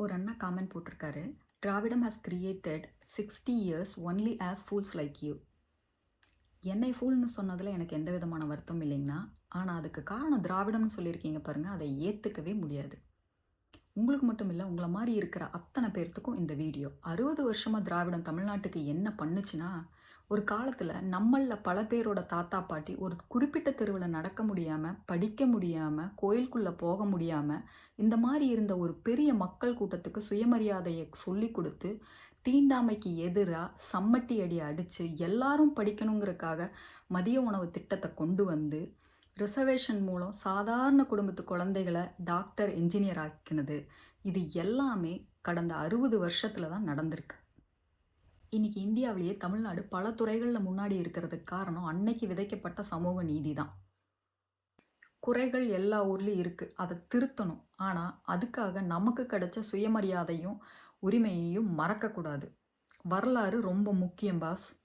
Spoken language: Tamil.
ஒரு அண்ணா காமெண்ட் போட்டிருக்காரு. "திராவிடம் has created 60 years only as fools like you." என்னை ஃபூல்னு சொன்னதில் எனக்கு எந்த விதமான வருத்தமும் இல்லைங்கண்ணா. ஆனால் அதுக்கு காரணம் திராவிடம்னு சொல்லியிருக்கீங்க பாருங்க, அதை ஏற்றுக்கவே முடியாது. உங்களுக்கு மட்டும் இல்லை, உங்களை மாதிரி இருக்கிற அத்தனை பேர்த்துக்கும் இந்த வீடியோ. 60 வருஷமாக திராவிடம் தமிழ்நாட்டுக்கு என்ன பண்ணுச்சுன்னா, ஒரு காலத்தில் நம்மளில் பல பேரோட தாத்தா பாட்டி ஒரு குறிப்பிட்ட தெருவில் நடக்க முடியாமல், படிக்க முடியாமல், கோயிலுக்குள்ளே போக முடியாமல், இந்த மாதிரி இருந்த ஒரு பெரிய மக்கள் கூட்டத்துக்கு சுயமரியாதையை சொல்லி கொடுத்து, தீண்டாமைக்கு எதிராக சம்மட்டி அடி அடித்து எல்லாரும் படிக்கணுங்கிறதுக்காக மதிய உணவு திட்டத்தை கொண்டு வந்து ரிசர்வேஷன் மூலம் சாதாரண குடும்பத்து குழந்தைகளை டாக்டர் என்ஜினியர் ஆக்கினது, இது எல்லாமே கடந்த 60 வருஷத்தில் தான் நடந்திருக்கு. இன்னைக்கு இந்தியாவிலேயே தமிழ்நாடு பல துறைகளில் முன்னாடி இருக்கிறதுக்கு காரணம் அன்னைக்கு விதைக்கப்பட்ட சமூக நீதி தான். குறைகள் எல்லா ஊர்லேயும் இருக்குது, அதை திருத்தணும். ஆனால் அதுக்காக நமக்கு கிடைச்ச சுயமரியாதையும் உரிமையையும் மறக்கக்கூடாது. வரலாறு ரொம்ப முக்கியம் பாஸ்.